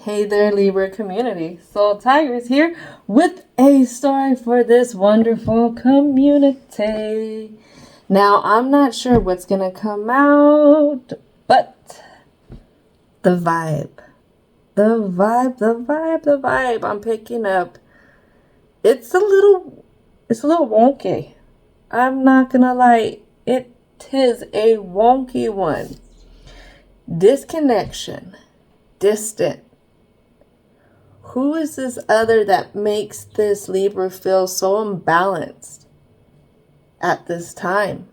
Hey there, Libra community. Soul Tigers here with a story for this wonderful community. Now, I'm not sure what's going to come out, but the vibe I'm picking up, it's a little wonky. I'm not going to lie. It is a wonky one. Disconnection. Distant. Who is this other that makes this Libra feel so unbalanced at this time?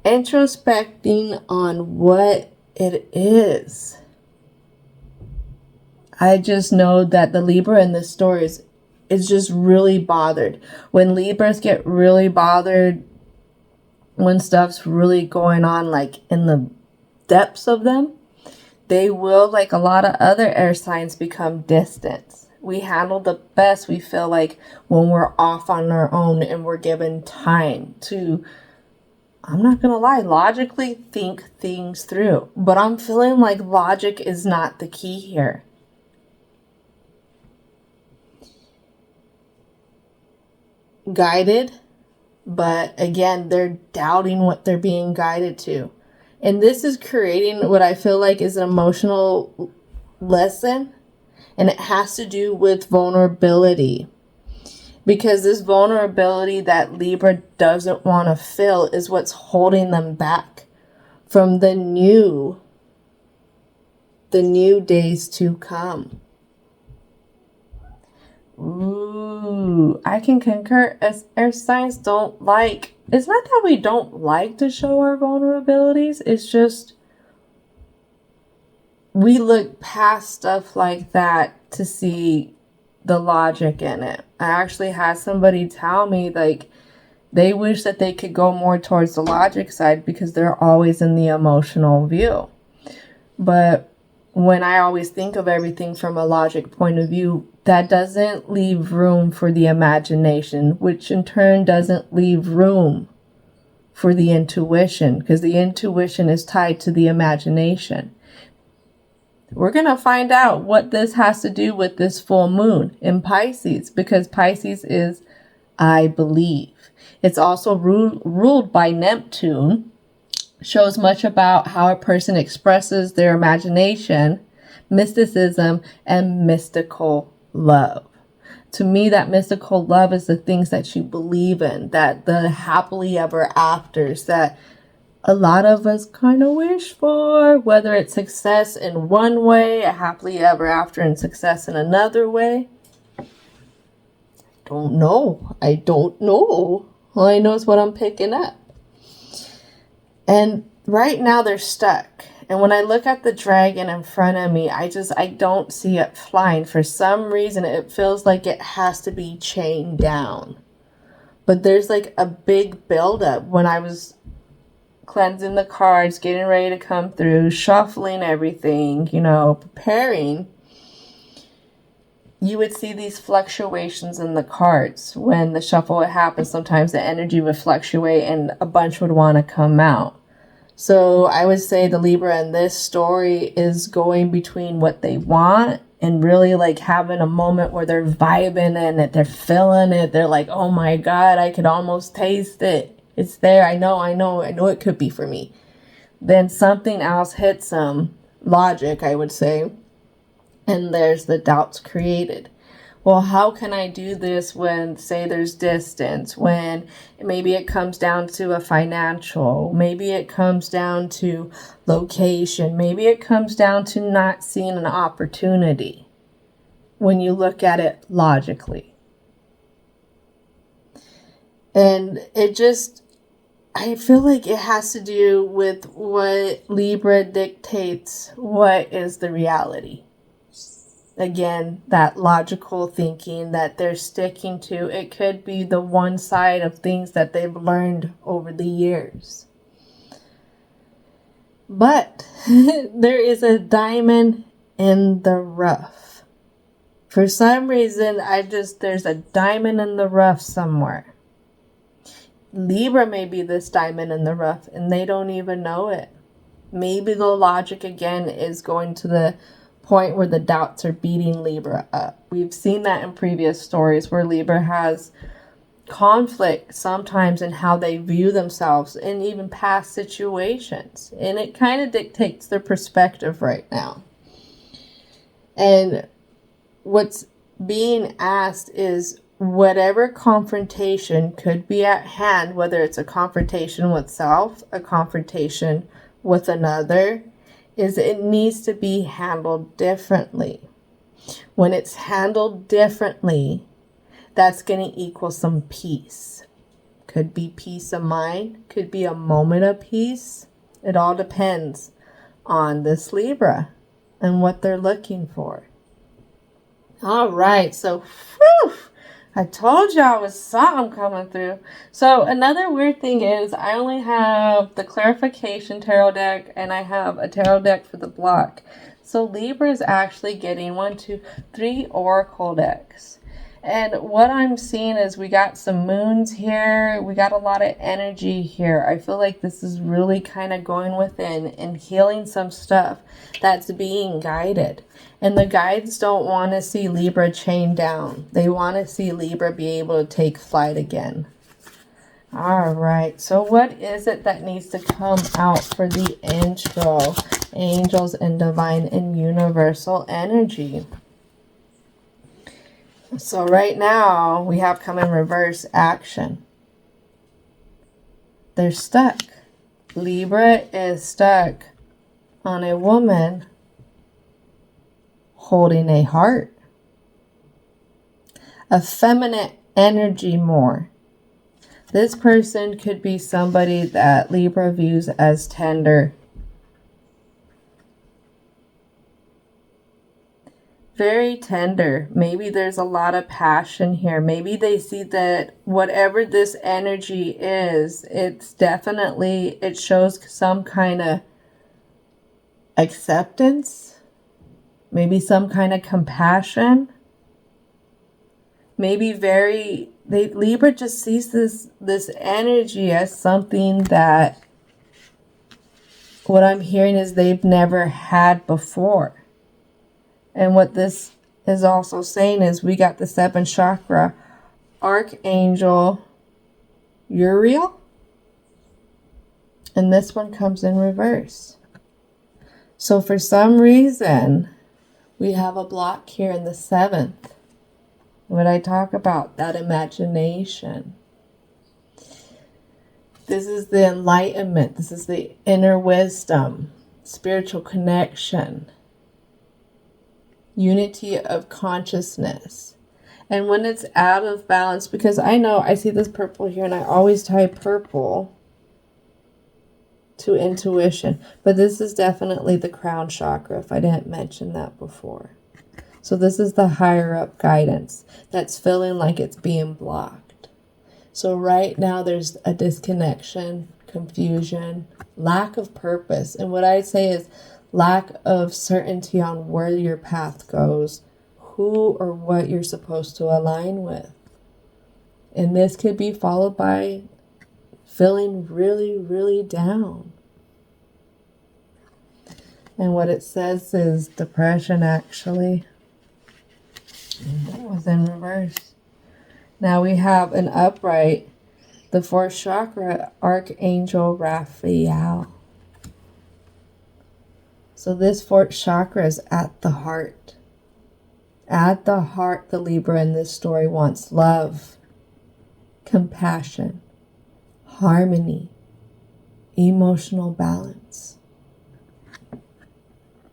Introspecting on what it is. I just know that the Libra in this story is just really bothered. When Libras get really bothered, when stuff's really going on, like in the depths of them, they will, like a lot of other air signs, become distant. We handle the best, we feel like, when we're off on our own and we're given time to, I'm not going to lie, logically think things through. But I'm feeling like logic is not the key here. Guided, but again, they're doubting what they're being guided to. And this is creating what I feel like is an emotional lesson. And it has to do with vulnerability. Because this vulnerability that Libra doesn't want to feel is what's holding them back from the new days to come. Ooh, I can concur. As air signs don't like, it's not that we don't like to show our vulnerabilities. It's just we look past stuff like that to see the logic in it. I actually had somebody tell me, like, they wish that they could go more towards the logic side because they're always in the emotional view. But when I always think of everything from a logic point of view, that doesn't leave room for the imagination, which in turn doesn't leave room for the intuition, because the intuition is tied to the imagination. We're going to find out what this has to do with this full moon in Pisces, because Pisces is I believe. It's also ruled by Neptune, shows much about how a person expresses their imagination, mysticism, and mystical love. To me, that mystical love is the things that you believe in, that the happily ever afters that a lot of us kind of wish for, whether it's success in one way, a happily ever after, and success in another way. I don't know. All I know is what I'm picking up. And right now they're stuck. And when I look at the dragon in front of me, I don't see it flying. For some reason, it feels like it has to be chained down. But there's like a big buildup. When I was cleansing the cards, getting ready to come through, shuffling everything, preparing, you would see these fluctuations in the cards. When the shuffle would happen, sometimes the energy would fluctuate and a bunch would want to come out. So I would say the Libra in this story is going between what they want and really like having a moment where they're vibing in it, they're feeling it, they're like, oh my God, I could almost taste it. It's there. I know it could be for me. Then something else hits them, logic, I would say, and there's the doubts created. Well, how can I do this when, say, there's distance, when maybe it comes down to a financial, maybe it comes down to location, maybe it comes down to not seeing an opportunity when you look at it logically. And I feel like it has to do with what Libra dictates what is the reality. Again, that logical thinking that they're sticking to, it could be the one side of things that they've learned over the years. But there is a diamond in the rough. For some reason, there's a diamond in the rough somewhere. Libra may be this diamond in the rough and they don't even know it. Maybe the logic again is going to the point where the doubts are beating Libra up. We've seen that in previous stories where Libra has conflict sometimes in how they view themselves in even past situations. And it kind of dictates their perspective right now. And what's being asked is whatever confrontation could be at hand, whether it's a confrontation with self, a confrontation with another, is it needs to be handled differently. When it's handled differently, that's going to equal some peace. Could be peace of mind, could be a moment of peace. It all depends on this Libra and what they're looking for. All right, so I told you I was something coming through. So another weird thing is I only have the clarification tarot deck and I have a tarot deck for the block. So Libra is actually getting 1, 2, 3 oracle decks. And what I'm seeing is we got some moons here. We got a lot of energy here. I feel like this is really kind of going within and healing some stuff that's being guided. And the guides don't want to see Libra chained down. They want to see Libra be able to take flight again. All right. So what is it that needs to come out for the intro? Angels and divine and universal energy. So right now, we have come in reverse action. They're stuck. Libra is stuck on a woman holding a heart. A feminine energy more. This person could be somebody that Libra views as tender. Very tender. Maybe there's a lot of passion here. Maybe they see that whatever this energy is, it shows some kind of acceptance. Maybe some kind of compassion. Maybe Libra just sees this energy as something that what I'm hearing is they've never had before. And what this is also saying is we got the 7th chakra, Archangel Uriel. And this one comes in reverse. So for some reason, we have a block here in the 7th. What I talk about, that imagination. This is the enlightenment. This is the inner wisdom, spiritual connection. Unity of consciousness. And when it's out of balance, because I see this purple here and I always tie purple to intuition, but this is definitely the crown chakra if I didn't mention that before. So this is the higher up guidance that's feeling like it's being blocked. So right now there's a disconnection, confusion, lack of purpose. And what I'd say is lack of certainty on where your path goes, who or what you're supposed to align with. And this could be followed by feeling really, really down. And what it says is depression, actually. And that was in reverse. Now we have an upright, the 4th chakra, Archangel Raphael. So this 4th chakra is at the heart. At the heart, the Libra in this story wants love, compassion, harmony, emotional balance,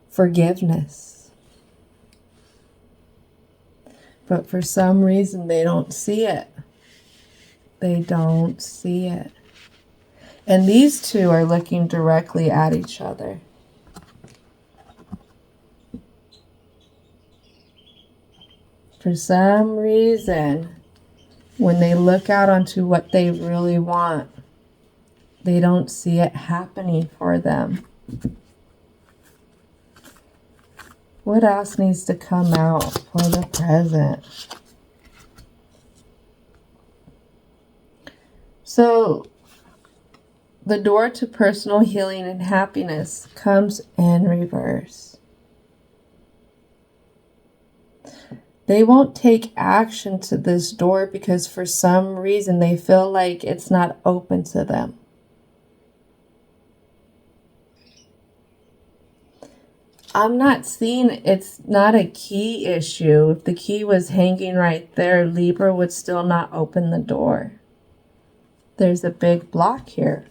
forgiveness. But for some reason, they don't see it. They don't see it. And these two are looking directly at each other. For some reason, when they look out onto what they really want, they don't see it happening for them. What else needs to come out for the present? So, the door to personal healing and happiness comes in reverse. They won't take action to this door because for some reason they feel like it's not open to them. I'm not seeing, it's not a key issue. If the key was hanging right there, Libra would still not open the door. There's a big block here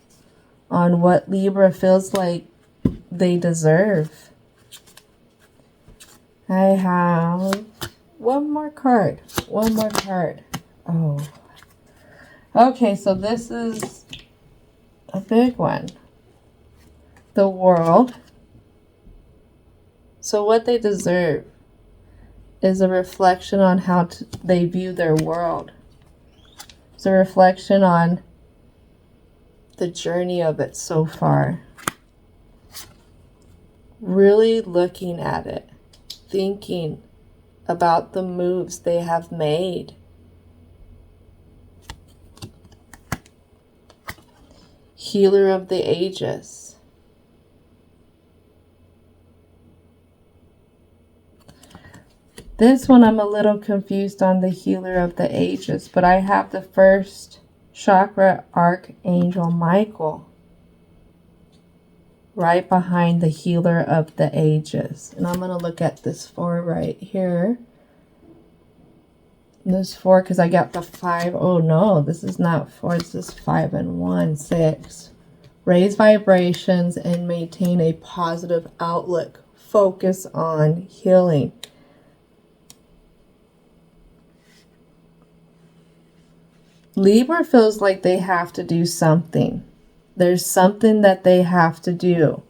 on what Libra feels like they deserve. I have one more card. One more card. Oh. Okay, so this is a big one. The World. So what they deserve is a reflection on how they view their world. It's a reflection on the journey of it so far. Really looking at it, thinking about the moves they have made. Healer of the ages. This one I'm a little confused on the healer of the ages, but I have the first chakra archangel Michael right behind the healer of the ages. And I'm going to look at this 4 right here. This 4 because I got the 5. Oh no, this is not 4. This is 5 and 1. 6. Raise vibrations and maintain a positive outlook. Focus on healing. Libra feels like they have to do something. There's something that they have to do.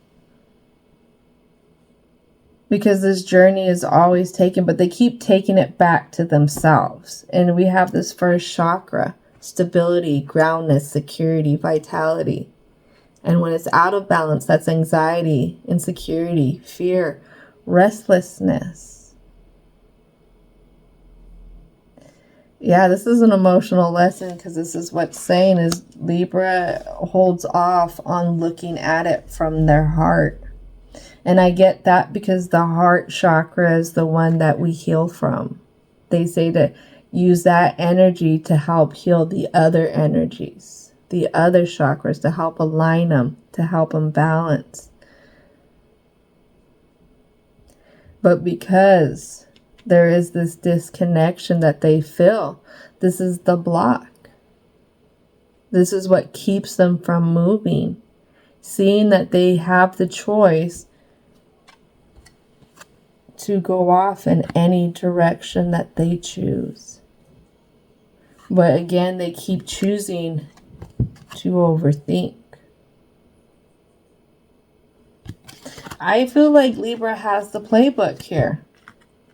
Because this journey is always taken, but they keep taking it back to themselves. And we have this first chakra, stability, groundness, security, vitality. And when it's out of balance, that's anxiety, insecurity, fear, restlessness. Yeah, this is an emotional lesson because this is what's saying is Libra holds off on looking at it from their heart. And I get that because the heart chakra is the one that we heal from. They say to use that energy to help heal the other energies, the other chakras, to help align them, to help them balance. But because there is this disconnection that they feel, this is the block. This is what keeps them from moving. Seeing that they have the choice to go off in any direction that they choose. But again, they keep choosing to overthink. I feel like Libra has the playbook here.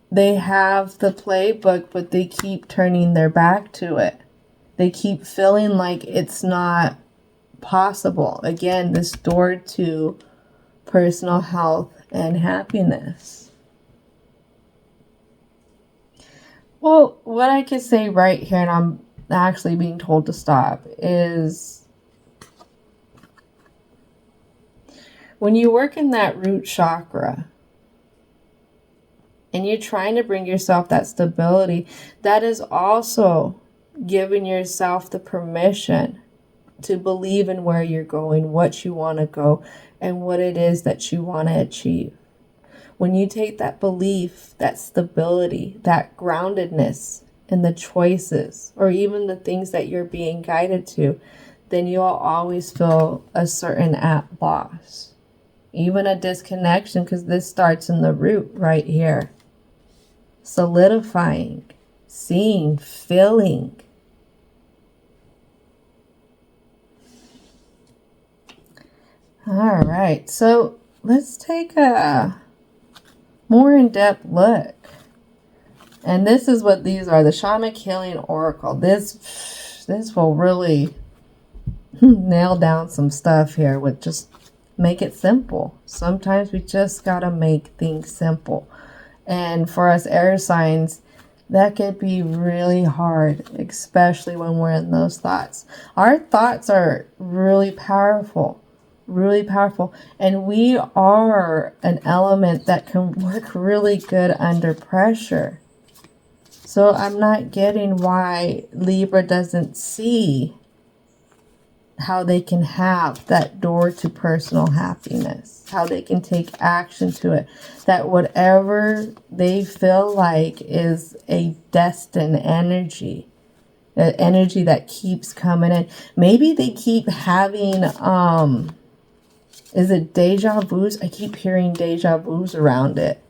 They have the playbook, but they keep turning their back to it. They keep feeling like it's not possible. Again, this door to personal health and happiness. Well, what I could say right here, and I'm actually being told to stop, is when you work in that root chakra, and you're trying to bring yourself that stability, that is also giving yourself the permission to believe in where you're going, what you want to go, and what it is that you want to achieve. When you take that belief, that stability, that groundedness in the choices, or even the things that you're being guided to, then you'll always feel a certain at loss. Even a disconnection, because this starts in the root right here. Solidifying, seeing, feeling. All right, so let's take a more in-depth look. And this is what these are, the Shamanic Healing Oracle. This will really nail down some stuff here with just make it simple. Sometimes we just gotta make things simple. And for us air signs, that could be really hard, especially when we're in those thoughts. Our thoughts are really powerful, and we are an element that can work really good under pressure. So I'm not getting why Libra doesn't see how they can have that door to personal happiness, how they can take action to it, that whatever they feel like is a destined energy, an energy that keeps coming in. Maybe they keep having, is it deja vus? I keep hearing deja vus around it.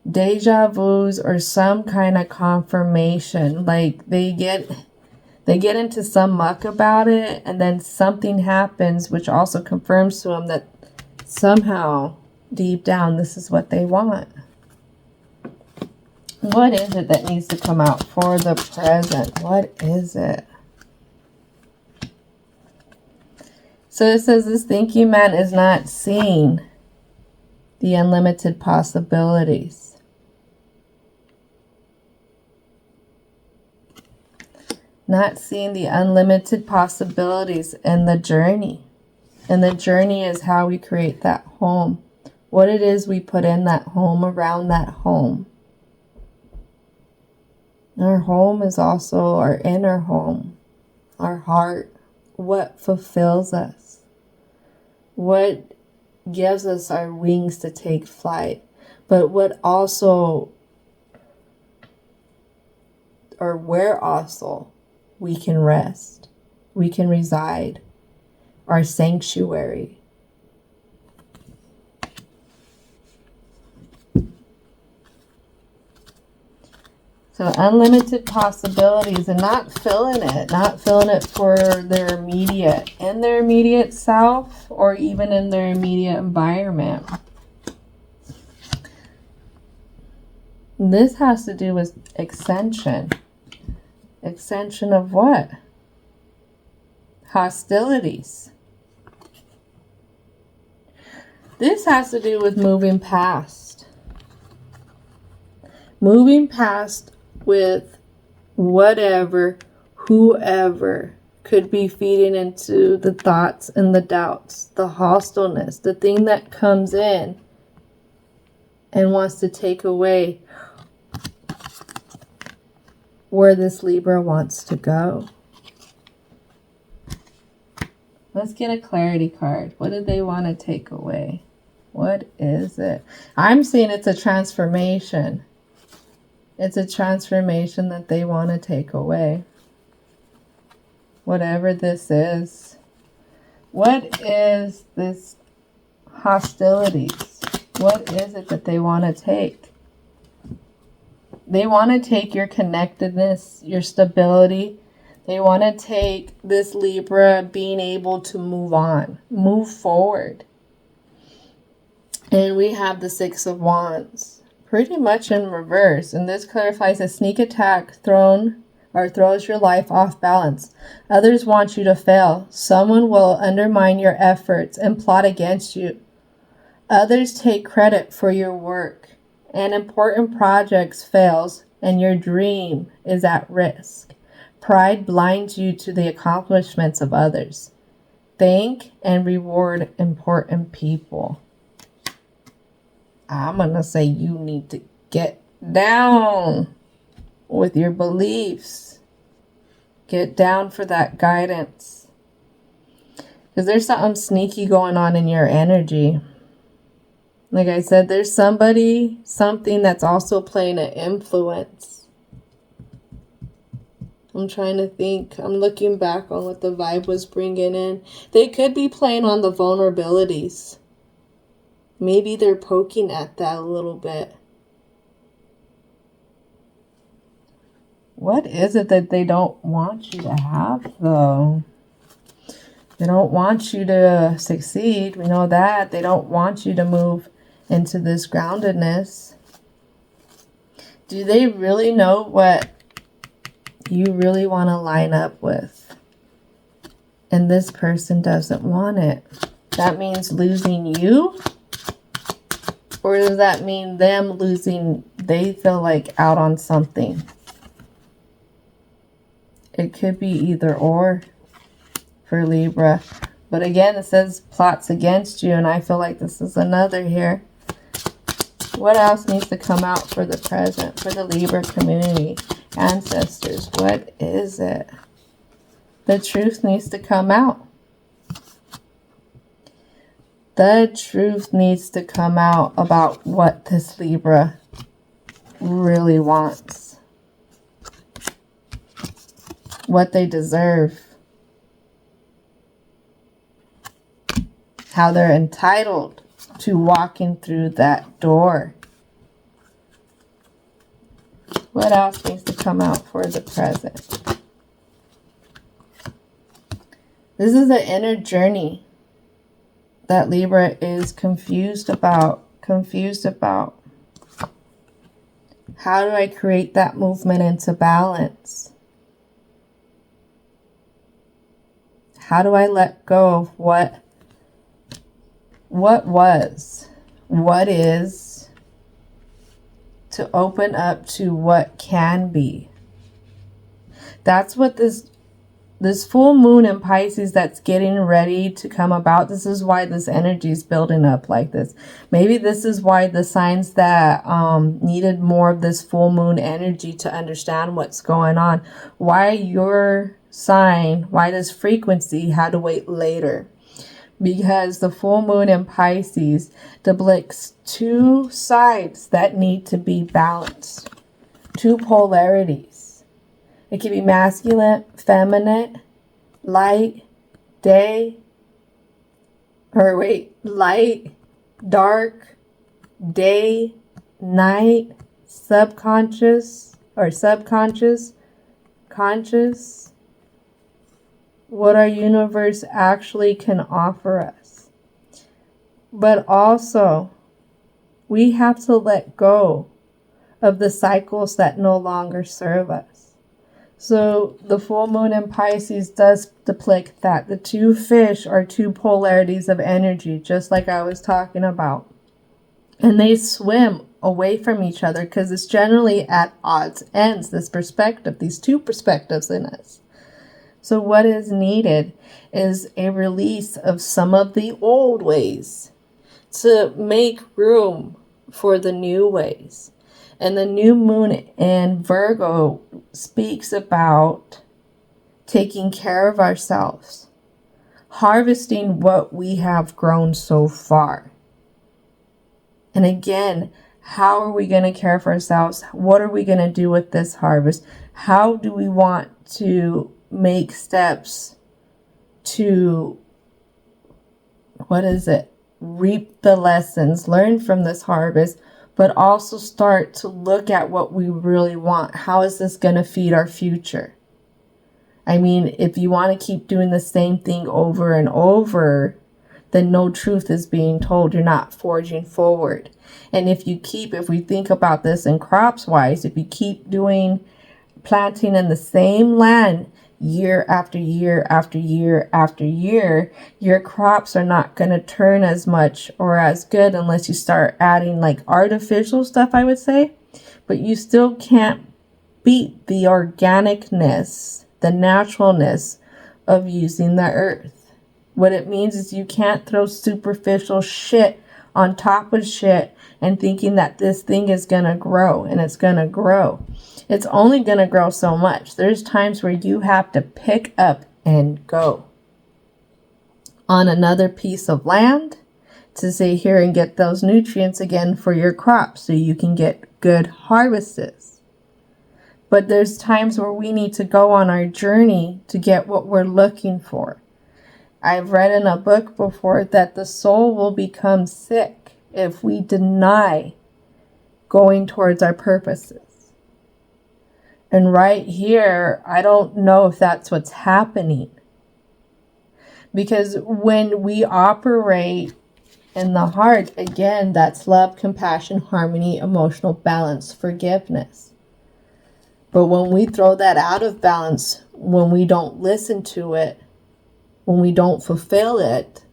Deja vus or some kind of confirmation. Like they get into some muck about it, and then something happens which also confirms to them that somehow deep down this is what they want. What is it that needs to come out for the present? What is it? So it says this thinking man is not seeing the unlimited possibilities. Not seeing the unlimited possibilities in the journey. And the journey is how we create that home. What it is we put in that home, around that home. Our home is also our inner home, our heart, what fulfills us, what gives us our wings to take flight, but what also, or where also, we can rest, we can reside, our sanctuary. So unlimited possibilities, and not feeling it for their immediate self, or even in their immediate environment. This has to do with extension. Extension of what? Hostilities. This has to do with moving past. Moving past with whatever, whoever could be feeding into the thoughts and the doubts, the hostileness, the thing that comes in and wants to take away where this Libra wants to go. Let's get a clarity card. What do they want to take away? What is it? I'm seeing it's a transformation. It's a transformation that they want to take away. Whatever this is. What is this hostilities? What is it that they want to take? They want to take your connectedness, your stability. They want to take this Libra being able to move on, move forward. And we have the Six of Wands, pretty much in reverse. And this clarifies a sneak attack throws your life off balance. Others want you to fail. Someone will undermine your efforts and plot against you. Others take credit for your work. An important project fails and your dream is at risk. Pride blinds you to the accomplishments of others. Thank and reward important people. I'm going to say you need to get down with your beliefs. Get down for that guidance. Because there's something sneaky going on in your energy. Like I said, there's something that's also playing an influence. I'm trying to think. I'm looking back on what the vibe was bringing in. They could be playing on the vulnerabilities. Maybe they're poking at that a little bit. What is it that they don't want you to have, though? They don't want you to succeed. We know that. They don't want you to move into this groundedness. Do they really know what you really want to line up with? And this person doesn't want it. That means losing you? Or does that mean them losing, they feel like out on something? It could be either or for Libra. But again, it says plots against you, and I feel like this is another here. What else needs to come out for the present, for the Libra community? Ancestors, what is it? The truth needs to come out. The truth needs to come out about what this Libra really wants. What they deserve. How they're entitled to walking through that door. What else needs to come out for the present? This is an inner journey that Libra is confused about. How do I create that movement into balance? How do I let go of what was, what is, to open up to what can be? That's what this full moon in Pisces that's getting ready to come about, this is why this energy is building up like this. Maybe this is why the signs that needed more of this full moon energy to understand what's going on, why your sign, why this frequency had to wait later. Because the full moon in Pisces depicts two sides that need to be balanced. Two polarities. It can be masculine, feminine, light, light, dark, day, night, subconscious, conscious. What our universe actually can offer us. But also, we have to let go of the cycles that no longer serve us. So the full moon in Pisces does depict that. The two fish are two polarities of energy, just like I was talking about. And they swim away from each other because it's generally at odds ends, this perspective, these two perspectives in us. So what is needed is a release of some of the old ways to make room for the new ways. And the new moon in Virgo speaks about taking care of ourselves, harvesting what we have grown so far. And again, how are we going to care for ourselves? What are we going to do with this harvest? How do we want to make steps to, reap the lessons, learn from this harvest, but also start to look at what we really want. How is this going to feed our future? I mean, if you want to keep doing the same thing over and over, then no truth is being told. You're not forging forward. And if we think about this in crops wise, if you keep planting in the same land year after year after year after year, your crops are not going to turn as much or as good unless you start adding like artificial stuff, I would say. But you still can't beat the organicness, the naturalness of using the earth. What it means is you can't throw superficial shit on top of shit and thinking that this thing is going to grow, and it's going to grow. It's only going to grow so much. There's times where you have to pick up and go on another piece of land to stay here and get those nutrients again for your crops so you can get good harvests. But there's times where we need to go on our journey to get what we're looking for. I've read in a book before that the soul will become sick if we deny going towards our purposes. And right here, I don't know if that's what's happening. Because when we operate in the heart, again, that's love, compassion, harmony, emotional balance, forgiveness. But when we throw that out of balance, when we don't listen to it, when we don't fulfill it,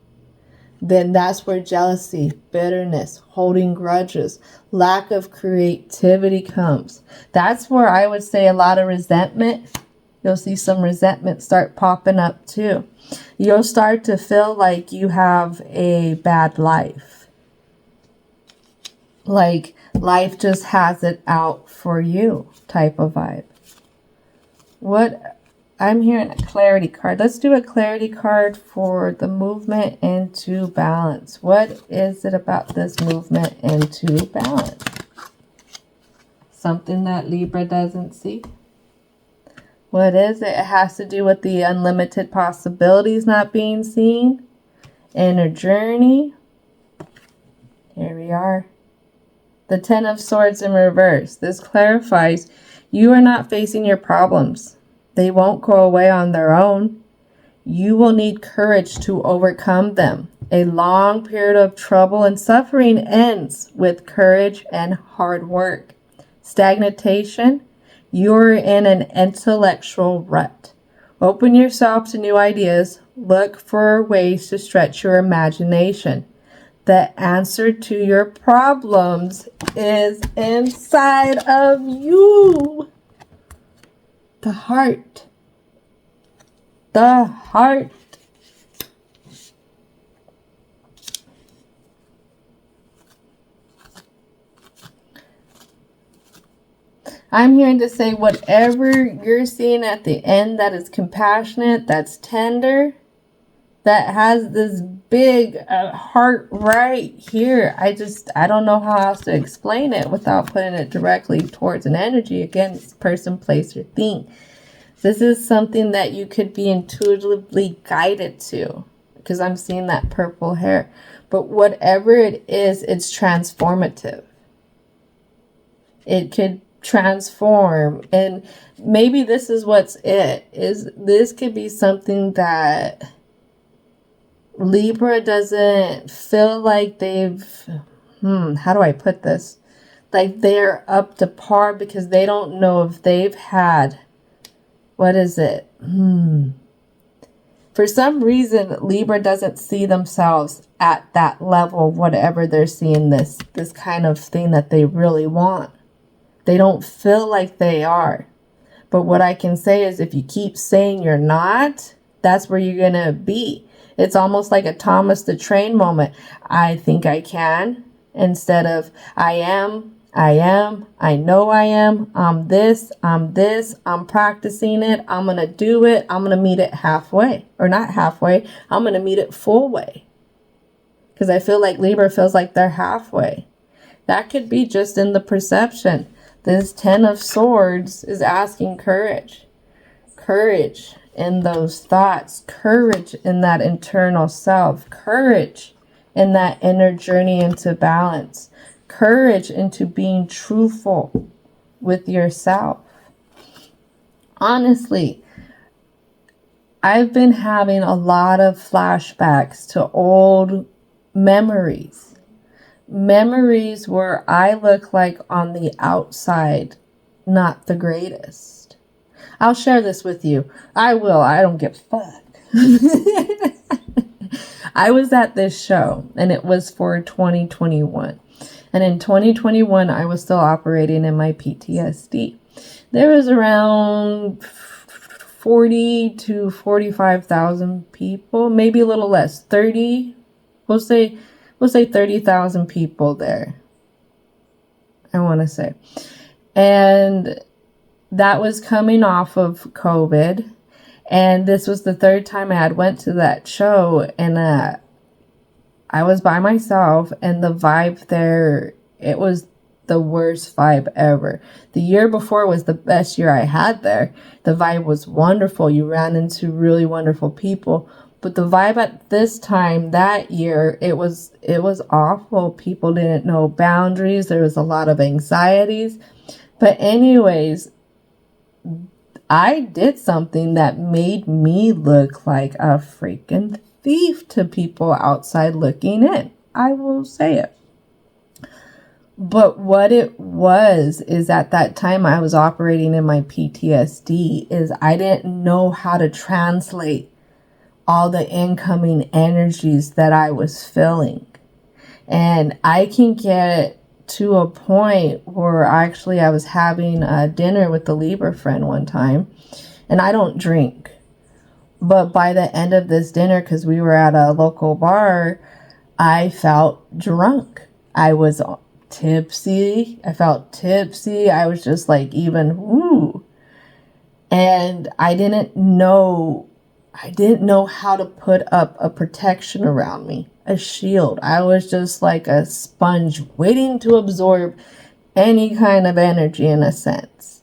then that's where jealousy, bitterness, holding grudges, lack of creativity comes. That's where I would say a lot of resentment You'll see some resentment start popping up too. You'll start to feel like you have a bad life. Like life just has it out for you type of vibe. What I'm hearing a clarity card. Let's do a clarity card for the movement into balance. What is it about this movement into balance? Something that Libra doesn't see. What is it? It has to do with the unlimited possibilities not being seen. Inner journey. Here we are. The Ten of Swords in reverse. This clarifies you are not facing your problems. They won't go away on their own. You will need courage to overcome them. A long period of trouble and suffering ends with courage and hard work. Stagnation. You're in an intellectual rut. Open yourself to new ideas. Look for ways to stretch your imagination. The answer to your problems is inside of you. The heart. The heart. I'm hearing to say whatever you're seeing at the end that is compassionate, that's tender, that has this big heart right here. I don't know how else to explain it without putting it directly towards an energy. Again, it's person, place, or thing. This is something that you could be intuitively guided to, because I'm seeing that purple hair. But whatever it is, it's transformative. It could transform, and maybe this is what's it is. This could be something that Libra doesn't feel like they've how do I put this, like they're up to par, because they don't know if they've had, what is it, for some reason Libra doesn't see themselves at that level, whatever they're seeing this kind of thing that they really want. They don't feel like they are. But what I can say is, if you keep saying you're not, that's where you're going to be. It's almost like a Thomas the Train moment. I think I can, instead of I am, I know I am, I'm this, I'm practicing it, I'm going to do it, I'm going to meet it halfway. Or not halfway, I'm going to meet it full way. Because I feel like Libra feels like they're halfway. That could be just in the perception. This Ten of Swords is asking courage. Courage in those thoughts. Courage in that internal self. Courage in that inner journey into balance. Courage into being truthful with yourself. Honestly, I've been having a lot of flashbacks to old memories. Memories where I look like on the outside not the greatest. I'll share this with you. I will. I don't give a fuck. I was at this show, and it was for 2021. And in 2021, I was still operating in my PTSD. There was around 40 to 45,000 people, maybe a little less, 30, we'll say 30,000 people there, I want to say. And that was coming off of COVID. And this was the third time I had went to that show. And I was by myself. And the vibe there, it was the worst vibe ever. The year before was the best year I had there. The vibe was wonderful. You ran into really wonderful people. But the vibe at this time, that year, it was awful. People didn't know boundaries. There was a lot of anxieties. But anyways, I did something that made me look like a freaking thief to people outside looking in. I will say it. But what it was is, at that time I was operating in my PTSD, is I didn't know how to translate all the incoming energies that I was feeling. And I can get to a point where actually I was having a dinner with the Libra friend one time. And I don't drink. But by the end of this dinner, because we were at a local bar, I felt drunk. I was tipsy. I felt tipsy. I was just like even, woo. And I didn't know how to put up a protection around me, a shield. I was just like a sponge waiting to absorb any kind of energy in a sense.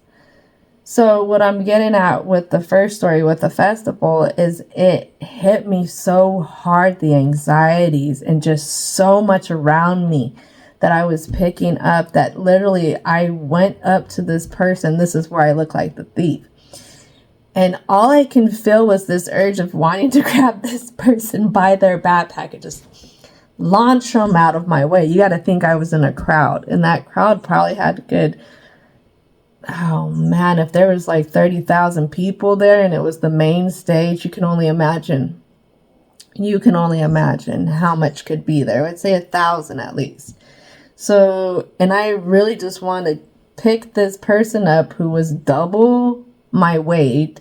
So what I'm getting at with the first story with the festival is it hit me so hard, the anxieties and just so much around me that I was picking up, that literally I went up to this person. This is where I look like the thief. And all I can feel was this urge of wanting to grab this person by their backpack and just launch them out of my way. You got to think I was in a crowd, and that crowd probably had a good, oh man, if there was like 30,000 people there and it was the main stage, you can only imagine how much could be there. I'd say 1,000 at least. So, and I really just want to pick this person up who was double my weight,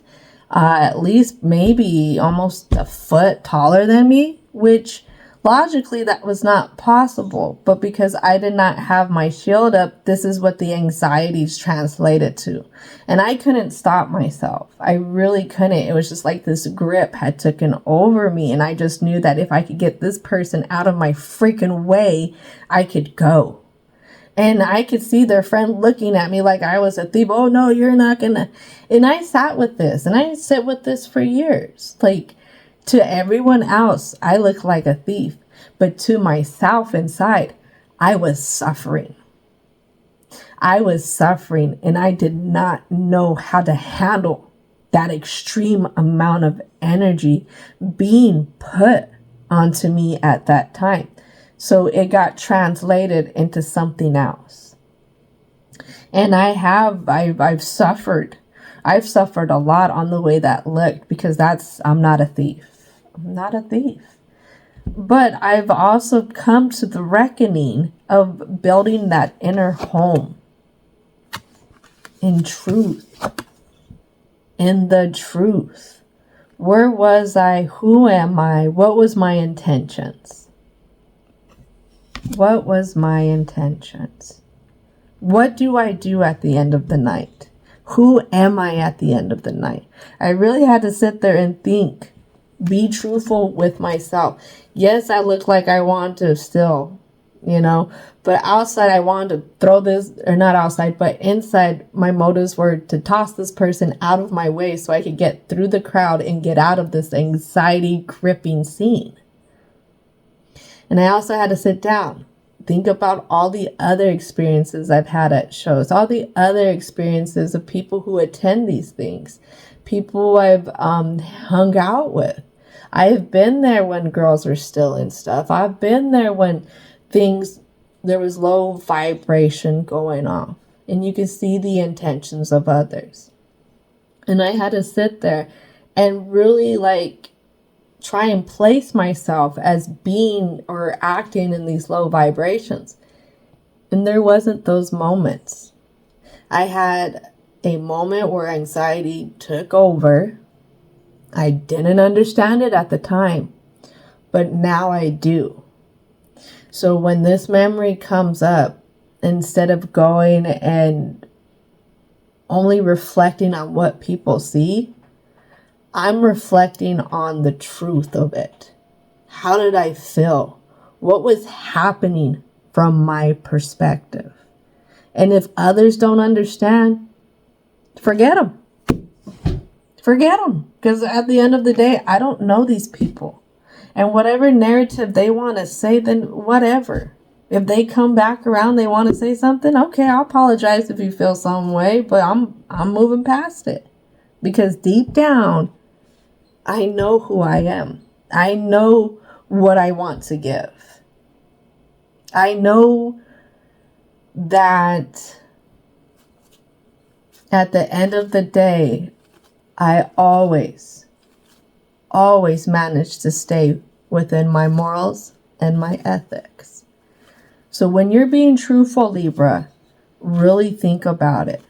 at least maybe almost a foot taller than me, which logically that was not possible. But because I did not have my shield up, this is what the anxieties translated to. And I couldn't stop myself. I really couldn't. It was just like this grip had taken over me. And I just knew that if I could get this person out of my freaking way, I could go. And I could see their friend looking at me like I was a thief. Oh, no, you're not gonna. And I sat with this, and I sit with this for years. Like, to everyone else, I look like a thief. But to myself inside, I was suffering. I was suffering, and I did not know how to handle that extreme amount of energy being put onto me at that time. So it got translated into something else. And I've suffered. I've suffered a lot on the way that looked, because I'm not a thief. I'm not a thief. But I've also come to the reckoning of building that inner home in truth. In the truth. Where was I? Who am I? What was my intentions? What was my intentions? What do I do at the end of the night? Who am I at the end of the night? I really had to sit there and think, be truthful with myself. Yes, I look like I want to still, but outside I wanted to throw this, or not outside, but inside my motives were to toss this person out of my way so I could get through the crowd and get out of this anxiety gripping scene. And I also had to sit down, think about all the other experiences I've had at shows, all the other experiences of people who attend these things, people I've hung out with. I've been there when girls were still and stuff. I've been there when there was low vibration going off, and you can see the intentions of others. And I had to sit there and really try and place myself as being or acting in these low vibrations. And there wasn't those moments. I had a moment where anxiety took over. I didn't understand it at the time, but now I do. So when this memory comes up, instead of going and only reflecting on what people see, I'm reflecting on the truth of it. How did I feel? What was happening from my perspective? And if others don't understand, forget them. Forget them. Because at the end of the day, I don't know these people. And whatever narrative they want to say, then whatever. If they come back around, they want to say something, okay, I'll apologize if you feel some way, but I'm moving past it. Because deep down, I know who I am. I know what I want to give. I know that at the end of the day, I always manage to stay within my morals and my ethics. So when you're being truthful, Libra, really think about it.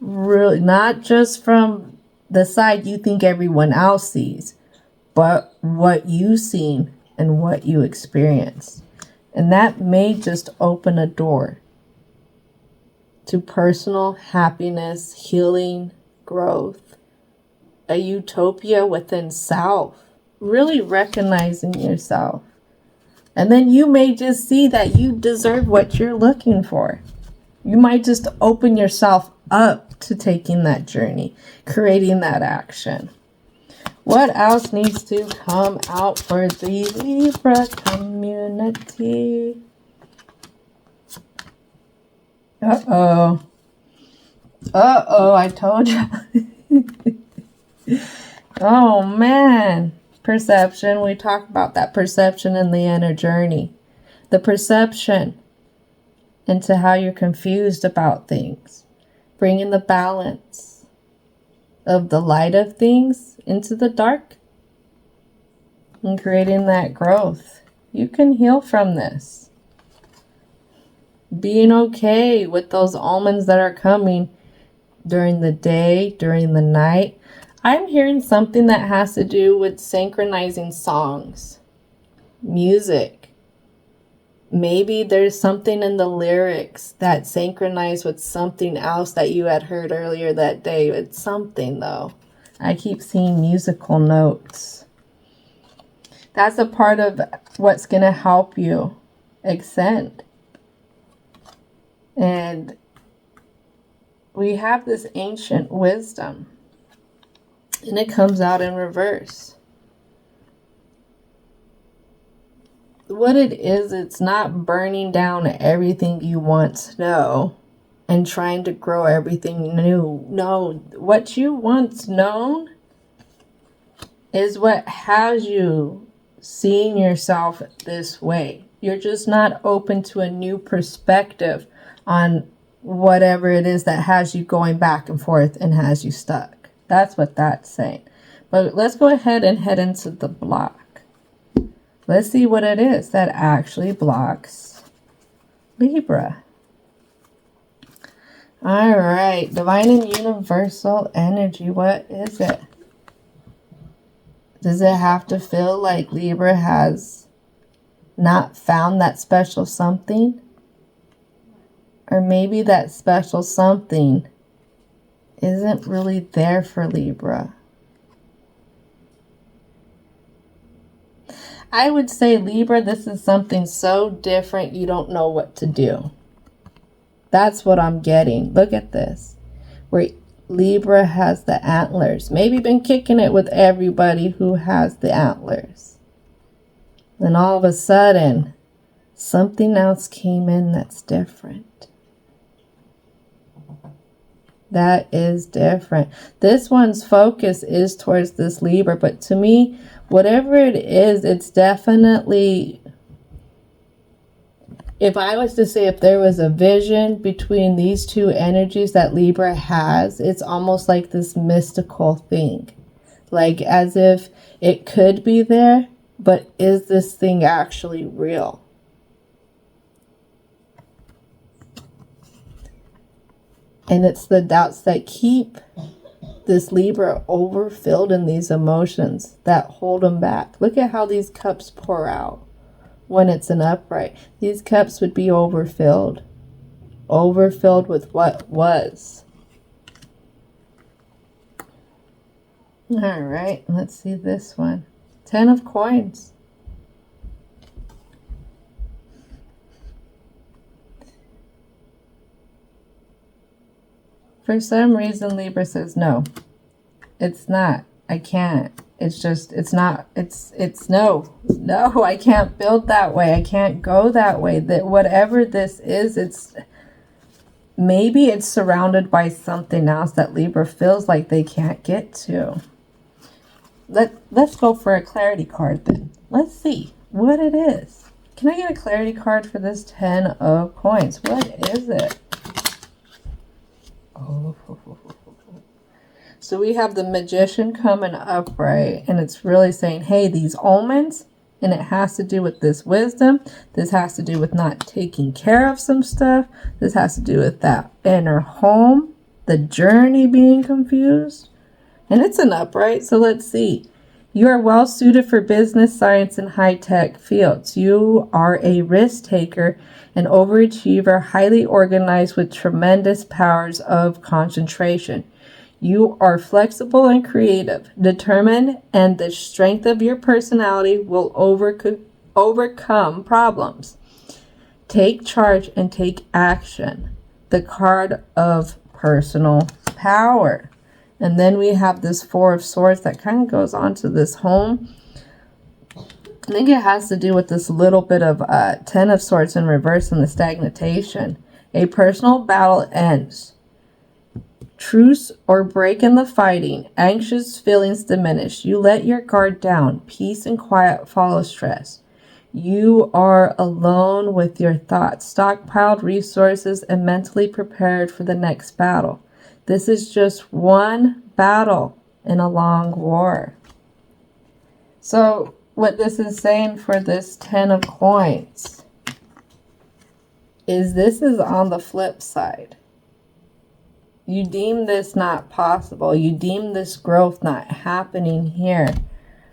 Really, not just from the side you think everyone else sees, but what you've seen and what you experience. And that may just open a door to personal happiness, healing, growth, a utopia within self, really recognizing yourself. And then you may just see that you deserve what you're looking for. You might just open yourself up to taking that journey, creating that action. What else needs to come out for the Libra community? Uh-oh. Uh-oh, I told you. Oh, man. Perception. We talked about that perception in the inner journey. The perception into how you're confused about things. Bringing the balance of the light of things into the dark. And creating that growth. You can heal from this. Being okay with those omens that are coming during the day, during the night. I'm hearing something that has to do with synchronizing songs, music. Maybe there's something in the lyrics that synchronize with something else that you had heard earlier that day. It's something though. I keep seeing musical notes. That's a part of what's going to help you ascend. And we have this ancient wisdom. And it comes out in reverse. What it is, it's not burning down everything you once know and trying to grow everything new. No, what you once known is what has you seeing yourself this way. You're just not open to a new perspective on whatever it is that has you going back and forth and has you stuck. That's what that's saying. But let's go ahead and head into the block. Let's see what it is that actually blocks Libra. All right. Divine and universal energy. What is it? Does it have to feel like Libra has not found that special something? Or maybe that special something isn't really there for Libra. I would say, Libra, this is something so different you don't know what to do. That's what I'm getting. Look at this. Where Libra has the antlers. Maybe been kicking it with everybody who has the antlers. Then all of a sudden, something else came in that's different. That is different. This one's focus is towards this Libra, but to me, whatever it is, it's definitely, if I was to say if there was a vision between these two energies that Libra has, it's almost like this mystical thing. Like as if it could be there, but is this thing actually real? And it's the doubts that keep this Libra overfilled in these emotions that hold them back. Look at how these cups pour out when it's an upright. These cups would be overfilled. Overfilled with what was. All right, let's see this one. 10 of coins. For some reason, Libra says, no, it's not. I can't. It's just, it's not. It's no. No, I can't build that way. I can't go that way. That whatever this is, it's, maybe it's surrounded by something else that Libra feels like they can't get to. Let's go for a clarity card then. Let's see what it is. Can I get a clarity card for this 10 of coins? What is it? Oh, so we have the Magician coming upright, and it's really saying, hey, these omens, and it has to do with this wisdom. This has to do with not taking care of some stuff. This has to do with that inner home, the journey being confused. And it's an upright, so let's see. You are well suited for business, science, and high-tech fields. You are a risk taker, an overachiever, highly organized with tremendous powers of concentration. You are flexible and creative, determined, and the strength of your personality will overcome problems. Take charge and take action. The card of personal power. And then we have this Four of Swords that kind of goes on to this home. I think it has to do with this little bit of Ten of Swords in reverse and the stagnation. A personal battle ends. Truce or break in the fighting. Anxious feelings diminish. You let your guard down. Peace and quiet follow stress. You are alone with your thoughts, stockpiled resources, and mentally prepared for the next battle. This is just one battle in a long war. So what this is saying for this 10 of coins is this is on the flip side. You deem this not possible. You deem this growth not happening here.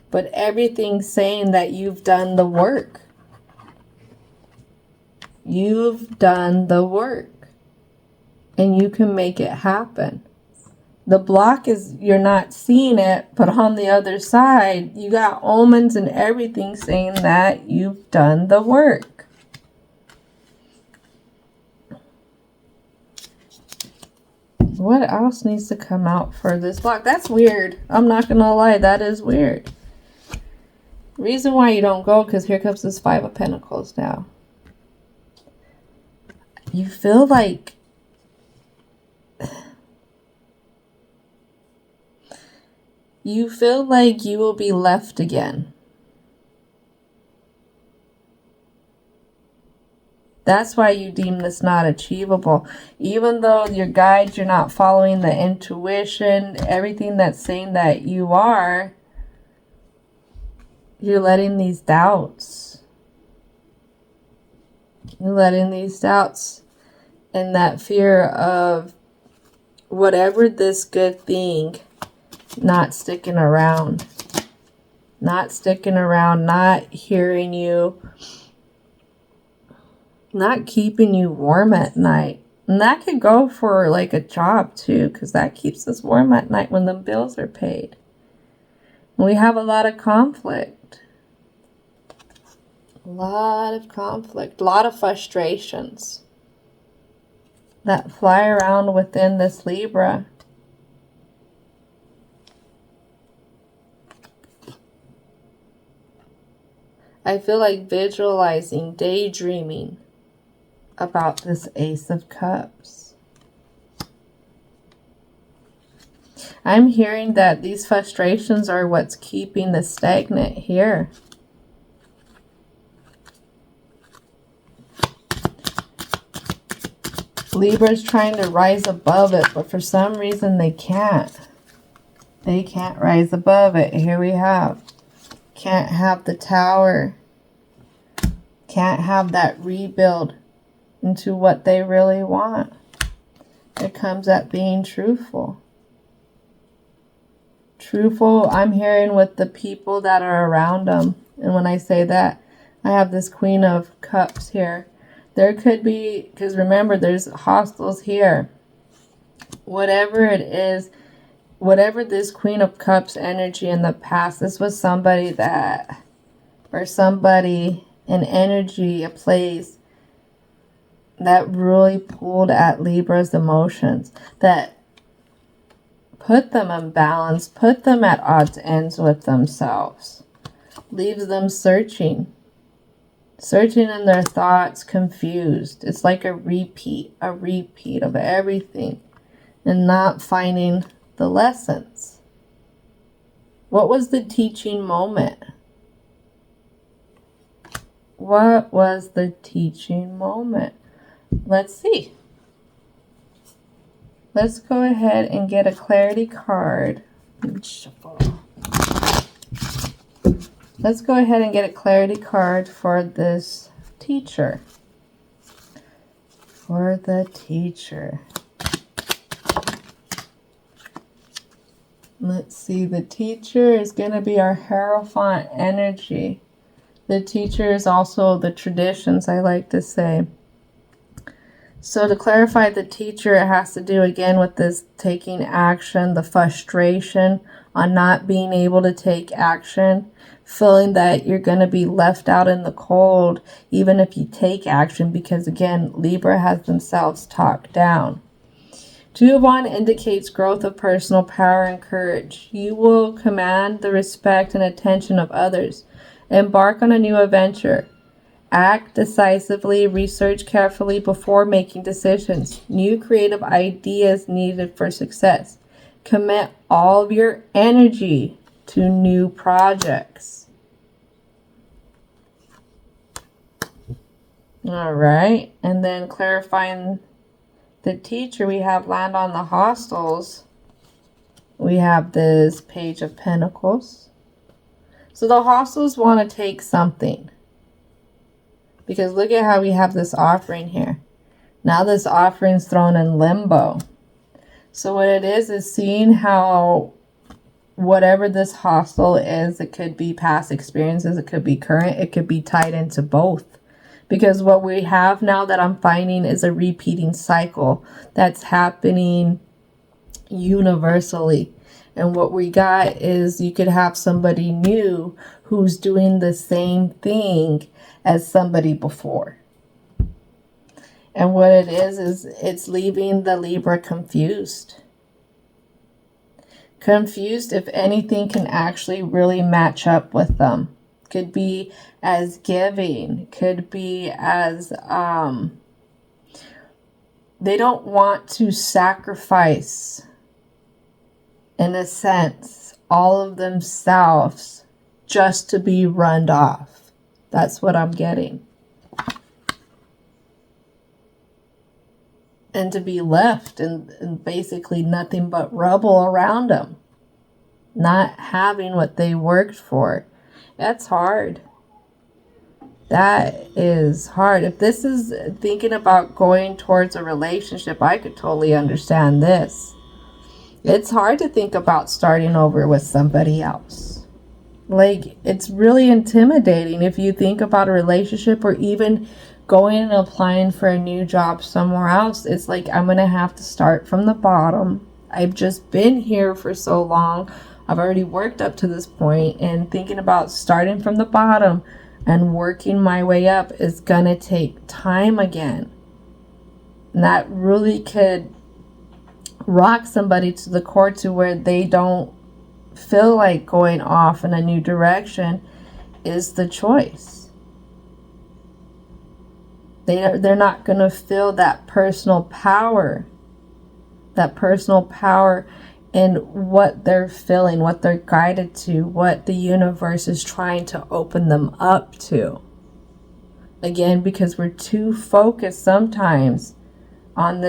But everything's saying that you've done the work. You've done the work. And you can make it happen. The block is you're not seeing it, but on the other side, you got omens and everything saying that you've done the work. What else needs to come out for this block? That's weird. I'm not going to lie. That is weird. Reason why you don't go, because here comes this Five of Pentacles now. You feel like you will be left again. That's why you deem this not achievable. Even though your guides, you're not following the intuition, everything that's saying that you are, you're letting these doubts. You're letting these doubts and that fear of whatever this good thing not sticking around. Not sticking around, not hearing you, not keeping you warm at night. And that could go for like a job too, because that keeps us warm at night when the bills are paid. We have a lot of conflict. A lot of conflict. A lot of frustrations that fly around within this Libra. I feel like visualizing, daydreaming about this Ace of Cups. I'm hearing that these frustrations are what's keeping the stagnant here. Libra's trying to rise above it, but for some reason they can't. They can't rise above it. Here we have. Can't have the tower. Can't have that rebuild into what they really want. It comes at being truthful. Truthful, I'm hearing with the people that are around them. And when I say that, I have this Queen of Cups here. There could be, because remember, there's hostiles here. Whatever it is, whatever this Queen of Cups energy in the past, this was somebody that, or somebody, an energy, a place that really pulled at Libra's emotions, that put them unbalanced, put them at odds ends with themselves, leaves them searching in their thoughts, confused. It's like a repeat of everything and not finding the lessons. What was the teaching moment? What was the teaching moment? Let's see. Let's go ahead and get a clarity card. Let's go ahead and get a clarity card for this teacher. For the teacher. Let's see, the teacher is going to be our Hierophant energy. The teacher is also the traditions, I like to say. So to clarify the teacher, it has to do again with this taking action, the frustration on not being able to take action, feeling that you're going to be left out in the cold even if you take action, because again, Libra has themselves talked down. Two of Wands indicates growth of personal power and courage. You will command the respect and attention of others. Embark on a new adventure. Act decisively, research carefully before making decisions. New creative ideas needed for success. Commit all of your energy to new projects. All right, and then clarifying the teacher, we have land on the hostels. We have this Page of Pentacles. So the hostels want to take something. Because look at how we have this offering here. Now this offering's thrown in limbo. So what it is seeing how whatever this hostel is, it could be past experiences, it could be current, it could be tied into both. Because what we have now that I'm finding is a repeating cycle that's happening universally. And what we got is you could have somebody new who's doing the same thing as somebody before. And what it is it's leaving the Libra confused. Confused if anything can actually really match up with them. Could be as giving, could be as they don't want to sacrifice, in a sense, all of themselves just to be run off. That's what I'm getting. And to be left and basically nothing but rubble around them. Not having what they worked for. That's hard. That is hard. If this is thinking about going towards a relationship, I could totally understand this. It's hard to think about starting over with somebody else. Like, it's really intimidating if you think about a relationship or even going and applying for a new job somewhere else. It's like, I'm going to have to start from the bottom. I've just been here for so long. I've already worked up to this point, and thinking about starting from the bottom and working my way up is going to take time again. And that really could rock somebody to the core to where they don't feel like going off in a new direction is the choice. They're not going to feel that personal power in what they're feeling, what they're guided to, what the universe is trying to open them up to. Again, because we're too focused sometimes on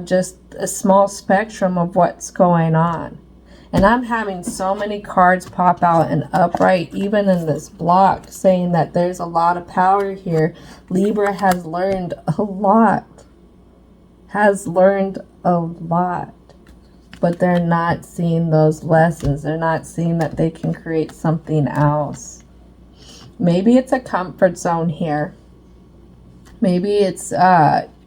just a small spectrum of what's going on. And I'm having so many cards pop out and upright, even in this block, saying that there's a lot of power here. Libra has learned a lot. But they're not seeing those lessons. They're not seeing that they can create something else. Maybe it's a comfort zone here. Maybe it's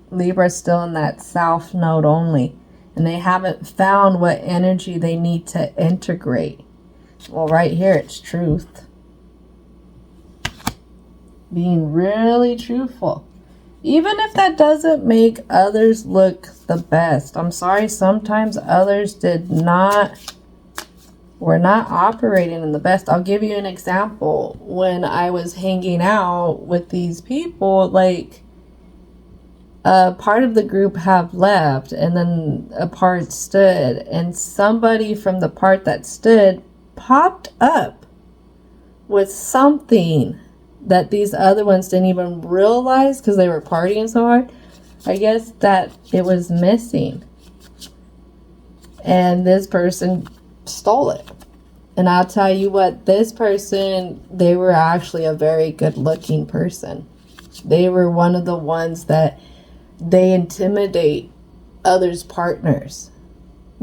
Libra still in that south node only. And they haven't found what energy they need to integrate. Well, right here, it's truth. Being really truthful. Even if that doesn't make others look the best. I'm sorry, sometimes others were not operating in the best. I'll give you an example. When I was hanging out with these people, like, a part of the group have left and then a part stood, and somebody from the part that stood popped up with something that these other ones didn't even realize because they were partying so hard. I guess that it was missing, and this person stole it. And I'll tell you what, this person, they were actually a very good looking person. They were one of the ones that they intimidate others' partners.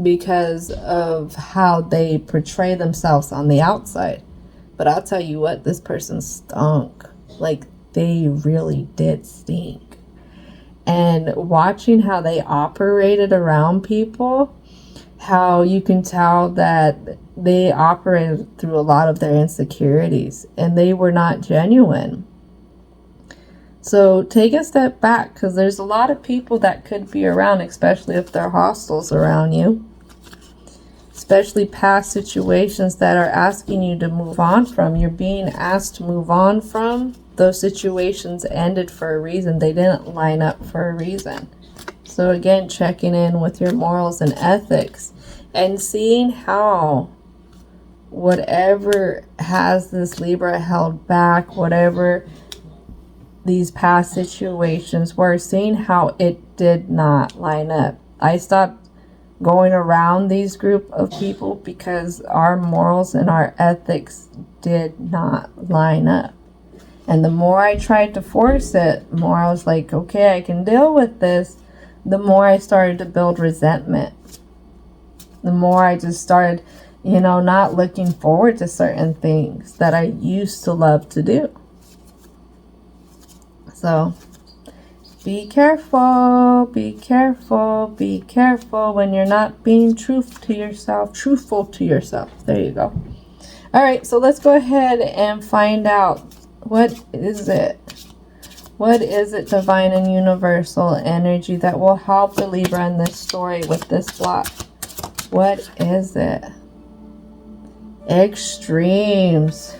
because of how they portray themselves on the outside. But I'll tell you what, this person stunk. Like, they really did stink. And watching how they operated around people, how you can tell that they operated through a lot of their insecurities and they were not genuine. So take a step back, because there's a lot of people that could be around, especially if they're hostiles around you. Especially past situations that are asking you to move on from. You're being asked to move on from. Those situations ended for a reason. They didn't line up for a reason. So again, checking in with your morals and ethics and seeing how whatever has this Libra held back, whatever these past situations were, seeing how it did not line up. I stopped going around these group of people because our morals and our ethics did not line up. And the more I tried to force it, the more I was like, okay, I can deal with this. The more I started to build resentment. The more I just started, not looking forward to certain things that I used to love to do. So be careful, be careful, be careful when you're not being truthful to yourself. There you go. All right, so let's go ahead and find out, what is it? What is it, divine and universal energy, that will help the Libra in this story with this block? What is it? Extremes.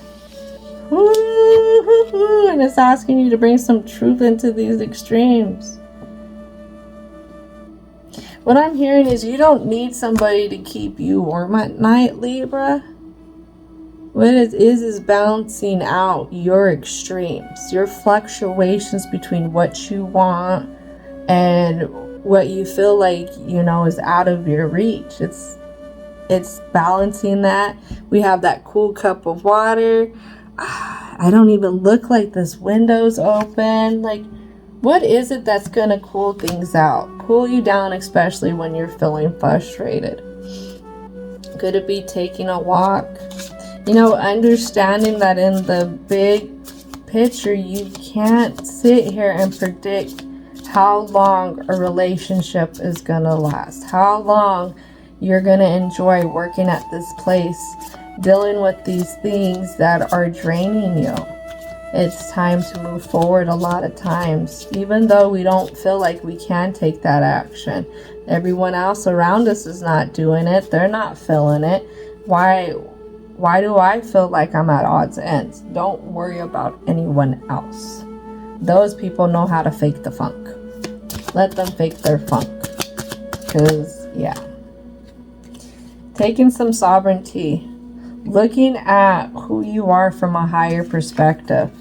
Woo-hoo-hoo. And it's asking you to bring some truth into these extremes. What I'm hearing is you don't need somebody to keep you warm at night, Libra. What it is balancing out your extremes, your fluctuations between what you want and what you feel like, is out of your reach. It's balancing that. We have that cool cup of water. I don't even look like this window's open. Like, what is it that's going to cool things out? Cool you down, especially when you're feeling frustrated. Could it be taking a walk? Understanding that in the big picture, you can't sit here and predict how long a relationship is going to last. How long you're going to enjoy working at this place, dealing with these things that are draining you. It's time to move forward a lot of times, even though we don't feel like we can take that action. Everyone else around us is not doing it. They're not feeling it. Why do I feel like I'm at odds ends? Don't worry about anyone else. Those people know how to fake the funk. Let them fake their funk. Because, taking some sovereignty. Looking at who you are from a higher perspective.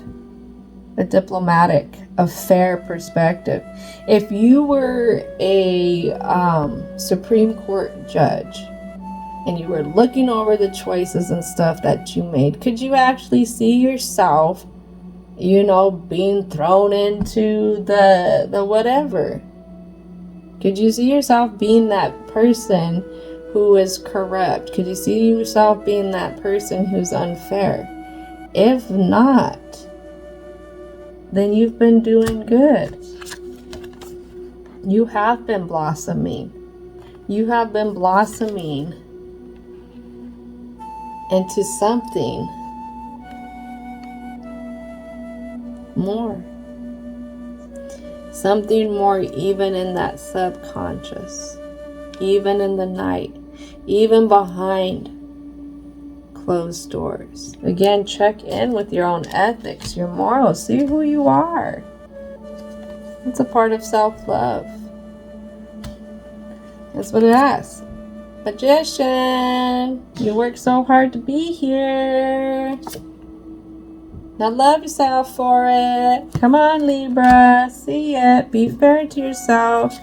A diplomatic, a fair perspective. If you were a Supreme Court judge, and you were looking over the choices and stuff that you made, could you actually see yourself, being thrown into the whatever? Could you see yourself being that person who is corrupt? Could you see yourself being that person who's unfair? If not, then you've been doing good. You have been blossoming. You have been blossoming into something more. Something more, even in that subconscious, even in the night, even behind closed doors. Again, check in with your own ethics, your morals. See who you are. It's a part of self-love. That's what it asks. Magician, you work so hard to be here. Now love yourself for it. Come on, Libra. See it. Be fair to yourself.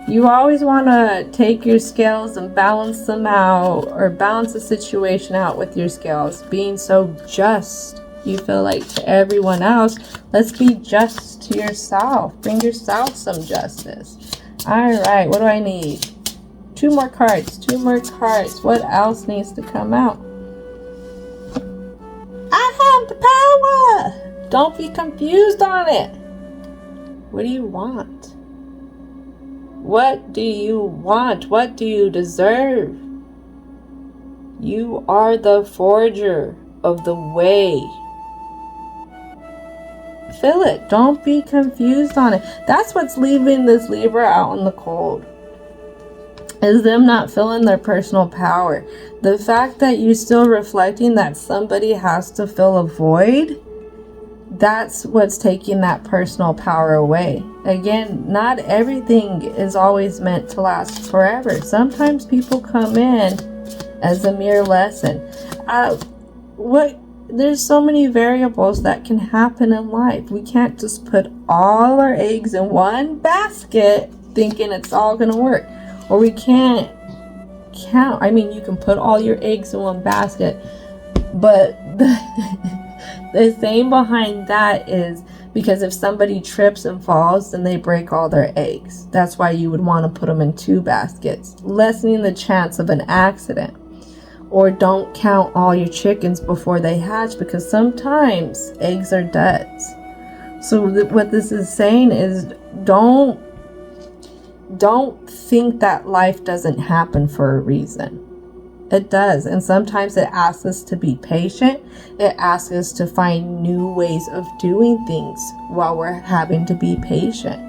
You always want to take your scales and balance them out, or balance the situation out with your scales. Being so just, you feel like, to everyone else. Let's be just to yourself. Bring yourself some justice. All right, what do I need? Two more cards. Two more cards. What else needs to come out? I have the power. Don't be confused on it. What do you want? What do you want? What do you deserve? You are the forger of the way. Feel it. Don't be confused on it. That's what's leaving this Libra out in the cold. Is them not feeling their personal power. The fact that you're still reflecting that somebody has to fill a void, that's what's taking that personal power away. Again, not everything is always meant to last forever. Sometimes people come in as a mere lesson. There's so many variables that can happen in life. We can't just put all our eggs in one basket thinking it's all going to work. Or we can't count. I mean, you can put all your eggs in one basket, but the thing behind that is because if somebody trips and falls, then they break all their eggs. That's why you would want to put them in two baskets, lessening the chance of an accident. Or don't count all your chickens before they hatch, because sometimes eggs are duds. So what this is saying is don't think that life doesn't happen for a reason. It does. And sometimes it asks us to be patient. It asks us to find new ways of doing things while we're having to be patient.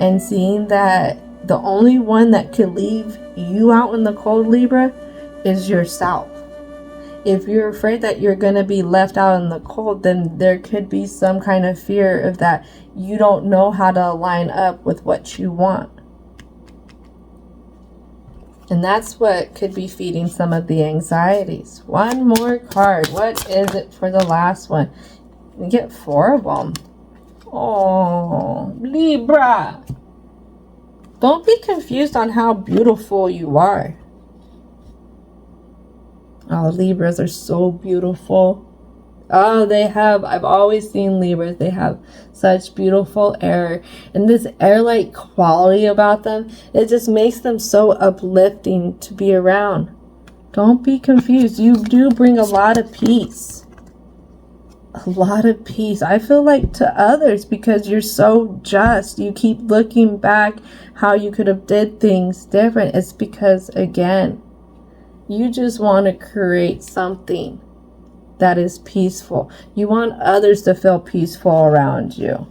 And seeing that the only one that could leave you out in the cold, Libra, is yourself. If you're afraid that you're going to be left out in the cold, then there could be some kind of fear of that you don't know how to line up with what you want. And that's what could be feeding some of the anxieties. One more card. What is it for the last one? You get 4 of them. Oh, Libra. Don't be confused on how beautiful you are. Oh, Libras are so beautiful. Oh, I've always seen Libras. They have such beautiful air. And this air-like quality about them, it just makes them so uplifting to be around. Don't be confused. You do bring a lot of peace. A lot of peace. I feel like to others, because you're so just. You keep looking back how you could have did things different. It's because, again, you just want to create something that is peaceful. You want others to feel peaceful around you.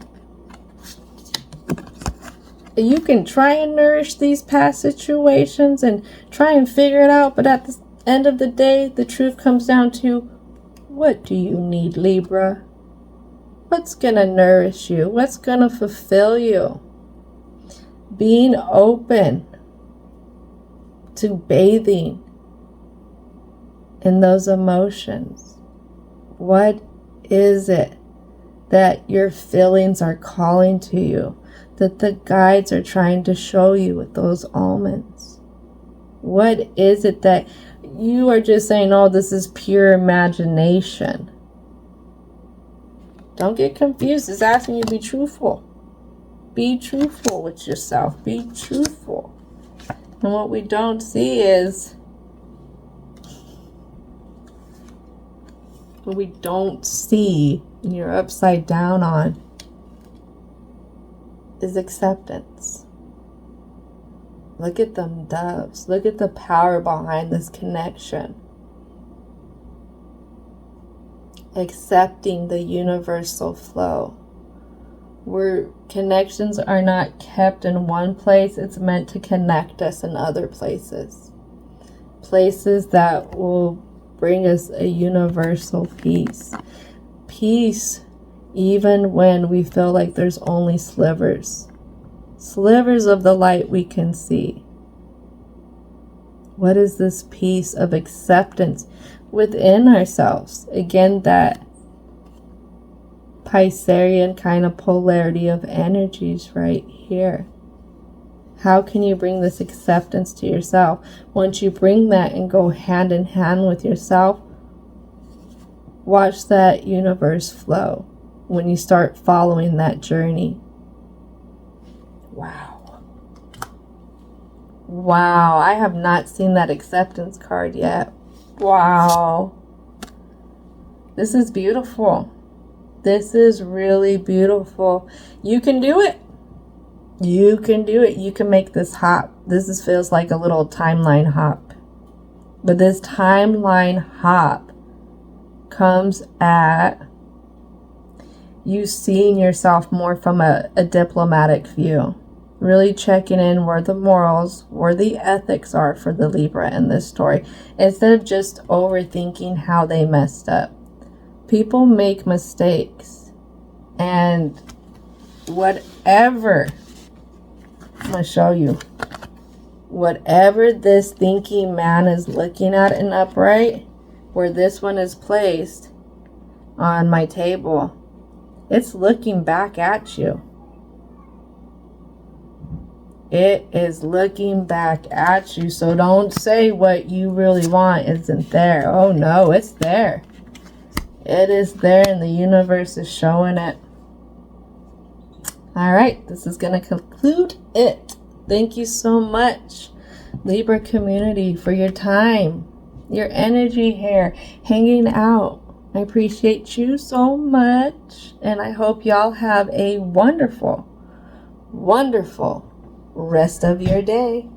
You can try and nourish these past situations and try and figure it out, but at the end of the day, the truth comes down to, what do you need, Libra? What's going to nourish you? What's going to fulfill you? Being open to bathing in those emotions. What is it that your feelings are calling to you, that the guides are trying to show you with those omens? What is it that you are just saying, oh, this is pure imagination? Don't get confused. It's asking you to be truthful. Be truthful with yourself. Be truthful. And what we don't see is, what we don't see and you're upside down on is acceptance. Look at them doves. Look at the power behind this connection. Accepting the universal flow. Where connections are not kept in one place, it's meant to connect us in other places. Places that will bring us a universal peace. Peace even when we feel like there's only slivers. Slivers of the light we can see. What is this peace of acceptance within ourselves? Again, that Piscean kind of polarity of energies right here. How can you bring this acceptance to yourself? Once you bring that and go hand in hand with yourself, watch that universe flow when you start following that journey. Wow. Wow, I have not seen that acceptance card yet. Wow. This is beautiful. This is really beautiful. You can do it. You can do it. You can make this hop. Feels like a little timeline hop. But this timeline hop comes at you seeing yourself more from a diplomatic view. Really checking in where the morals, where the ethics are for the Libra in this story. Instead of just overthinking how they messed up. People make mistakes. And whatever, I'm going to show you. Whatever this thinking man is looking at in upright, where this one is placed on my table, it's looking back at you. It is looking back at you. So don't say what you really want isn't there. Oh no, it's there. It is there and the universe is showing it. All right, this is going to conclude it. Thank you so much, Libra community, for your time, your energy here, hanging out. I appreciate you so much, and I hope y'all have a wonderful, wonderful rest of your day.